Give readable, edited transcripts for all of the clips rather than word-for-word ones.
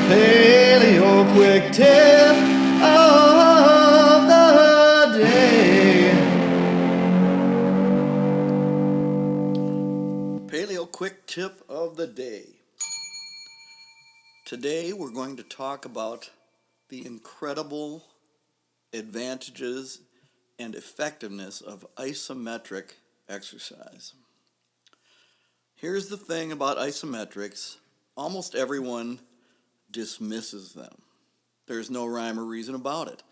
Paleo quick tip of the day. Paleo quick tip of the day. Today we're going to talk about the incredible advantages and effectiveness of isometric exercise. Here's the thing about isometrics. Almost everyone dismisses them. There's no rhyme or reason about it.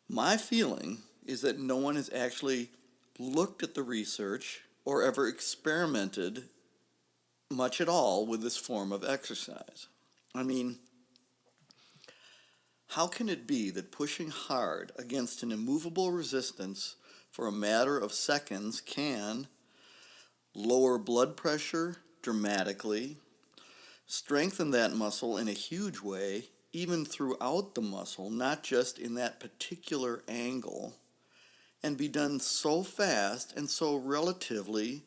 My feeling is that no one has actually looked at the research or ever experimented much at all with this form of exercise. I mean, how can it be that pushing hard against an immovable resistance for a matter of seconds can lower blood pressure dramatically, strengthen that muscle in a huge way, even throughout the muscle, not just in that particular angle, and be done so fast and so relatively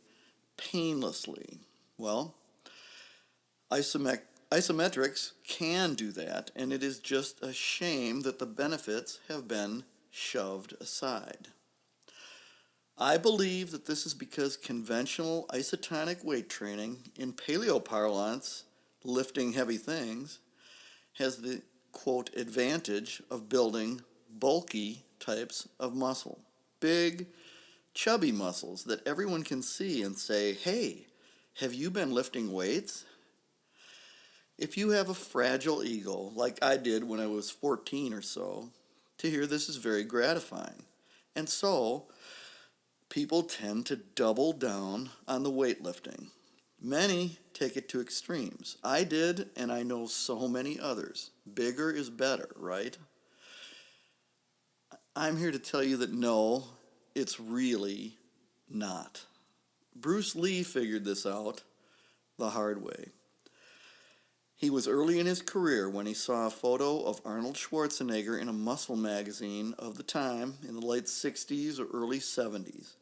painlessly? Well, isometrics can do that, and it is just a shame that the benefits have been shoved aside. I believe that this is because conventional isotonic weight training, in paleo parlance, lifting heavy things, has the, quote, advantage of building bulky types of muscle. Big, chubby muscles that everyone can see and say, hey, have you been lifting weights? If you have a fragile ego, like I did when I was 14 or so, to hear this is very gratifying. And so, people tend to double down on the weightlifting. Many take it to extremes. I did, and I know so many others. Bigger is better, right? I'm here to tell you that no, it's really not. Bruce Lee figured this out the hard way. He was early in his career when he saw a photo of Arnold Schwarzenegger in a muscle magazine of the time in the late 60s or early 70s.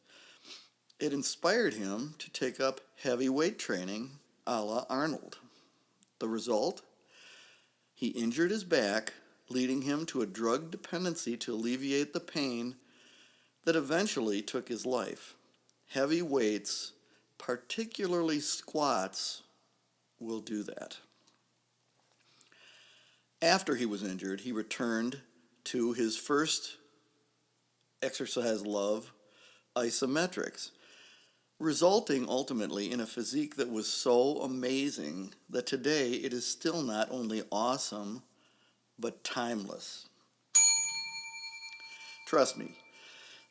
It inspired him to take up heavy weight training a la Arnold. The result? He injured his back, leading him to a drug dependency to alleviate the pain that eventually took his life. Heavy weights, particularly squats, will do that. After he was injured, he returned to his first exercise love, isometrics, resulting ultimately in a physique that was so amazing that today it is still not only awesome, but timeless. Trust me,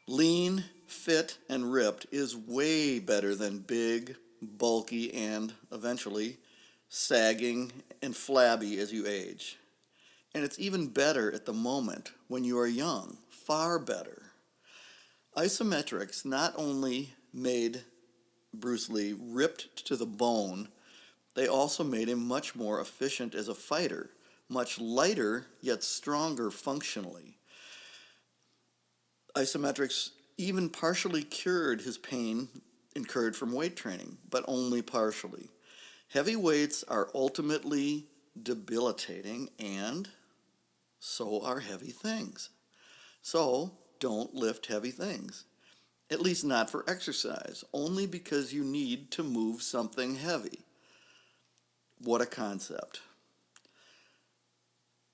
lean, fit, and ripped is way better than big, bulky, and eventually sagging and flabby as you age. And it's even better at the moment when you are young, far better. Isometrics not only made Bruce Lee ripped to the bone, they also made him much more efficient as a fighter, much lighter yet stronger functionally. Isometrics even partially cured his pain incurred from weight training, but only partially. Heavy weights are ultimately debilitating, and so are heavy things. So don't lift heavy things. At least not for exercise, only because you need to move something heavy. What a concept.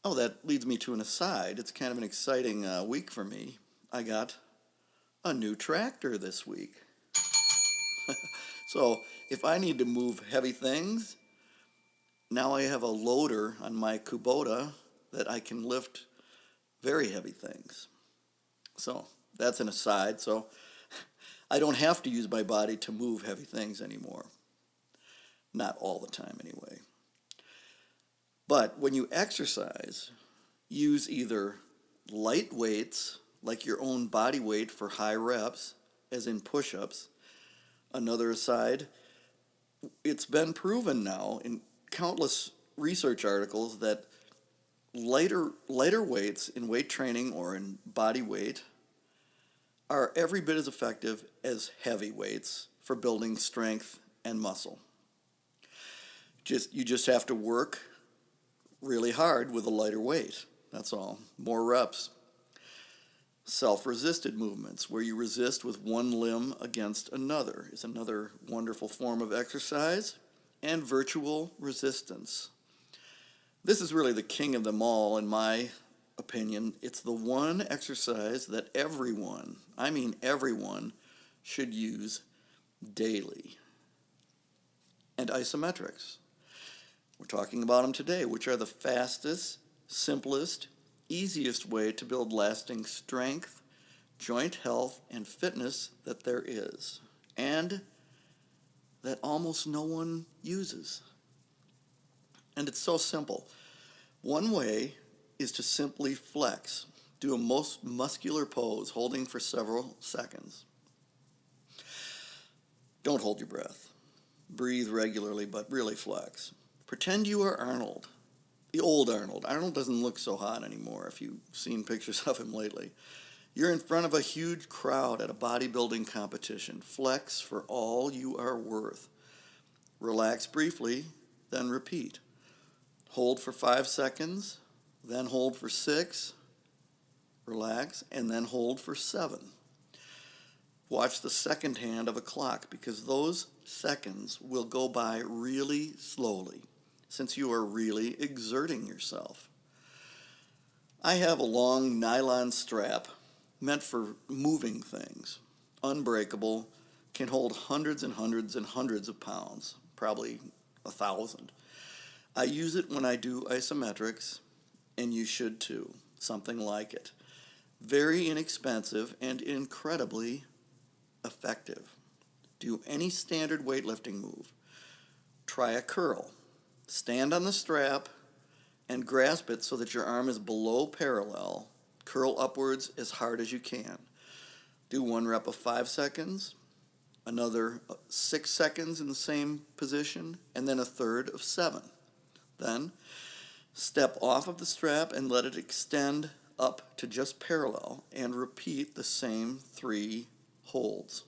Oh, that leads me to an aside. It's kind of an exciting week for me. I got a new tractor this week. So if I need to move heavy things, now I have a loader on my Kubota that I can lift very heavy things. So that's an aside. So I don't have to use my body to move heavy things anymore. Not all the time, anyway. But when you exercise, use either light weights, like your own body weight for high reps, as in push-ups. Another aside, it's been proven now in countless research articles that lighter weights in weight training or in body weight are every bit as effective as heavy weights for building strength and muscle. You just have to work really hard with a lighter weight. That's all. More reps. Self-resisted movements, where you resist with one limb against another, is another wonderful form of exercise. And virtual resistance. This is really the king of them all, in my opinion. It's the one exercise that everyone, I mean everyone, should use daily. And isometrics. We're talking about them today, which are the fastest, simplest, easiest way to build lasting strength, joint health, and fitness that there is, and that almost no one uses. And it's so simple. One way is to simply flex. Do a most muscular pose, holding for several seconds. Don't hold your breath. Breathe regularly, but really flex. Pretend you are Arnold. The old Arnold. Arnold doesn't look so hot anymore if you've seen pictures of him lately. You're in front of a huge crowd at a bodybuilding competition. Flex for all you are worth. Relax briefly, then repeat. Hold for 5 seconds, then hold for 6. Relax, and then hold for 7. Watch the second hand of a clock, because those seconds will go by really slowly, since you are really exerting yourself. I have a long nylon strap meant for moving things, unbreakable, can hold hundreds and hundreds and hundreds of pounds, probably 1,000. I use it when I do isometrics, and you should too, something like it. Very inexpensive and incredibly effective. Do any standard weightlifting move. Try a curl. Stand on the strap and grasp it so that your arm is below parallel. Curl upwards as hard as you can. Do 1 rep of 5 seconds, another 6 seconds in the same position, and then a third of 7. Then step off of the strap and let it extend up to just parallel, and repeat the same 3 holds.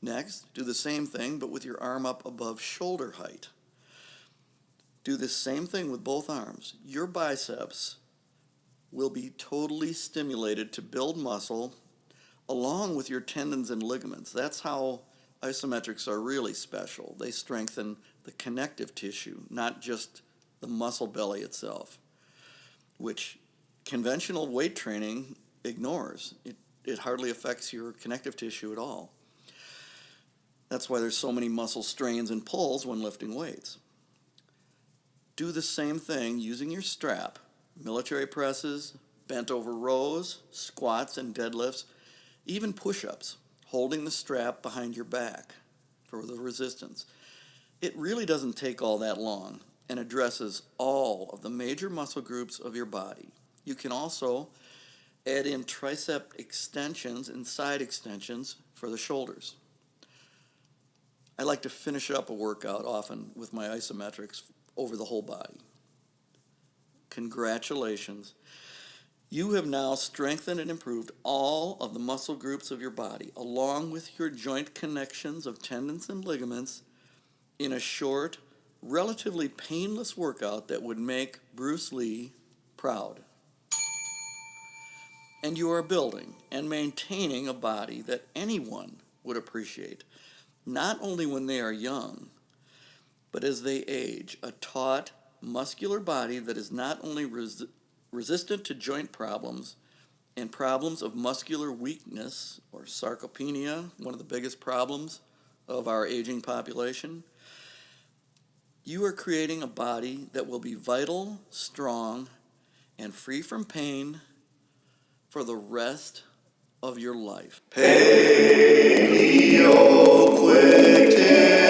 Next, do the same thing but with your arm up above shoulder height. Do the same thing with both arms. Your biceps will be totally stimulated to build muscle along with your tendons and ligaments. That's how isometrics are really special. They strengthen the connective tissue, not just the muscle belly itself, which conventional weight training ignores. It hardly affects your connective tissue at all. That's why there's so many muscle strains and pulls when lifting weights. Do the same thing using your strap. Military presses, bent over rows, squats and deadlifts, even push-ups, holding the strap behind your back for the resistance. It really doesn't take all that long and addresses all of the major muscle groups of your body. You can also add in tricep extensions and side extensions for the shoulders. I like to finish up a workout often with my isometrics over the whole body. Congratulations. You have now strengthened and improved all of the muscle groups of your body, along with your joint connections of tendons and ligaments, in a short, relatively painless workout that would make Bruce Lee proud. And you are building and maintaining a body that anyone would appreciate, not only when they are young, but as they age. A taut, muscular body that is not only resistant to joint problems and problems of muscular weakness or sarcopenia, one of the biggest problems of our aging population. You are creating a body that will be vital, strong, and free from pain for the rest of your life. Paleo quick tip.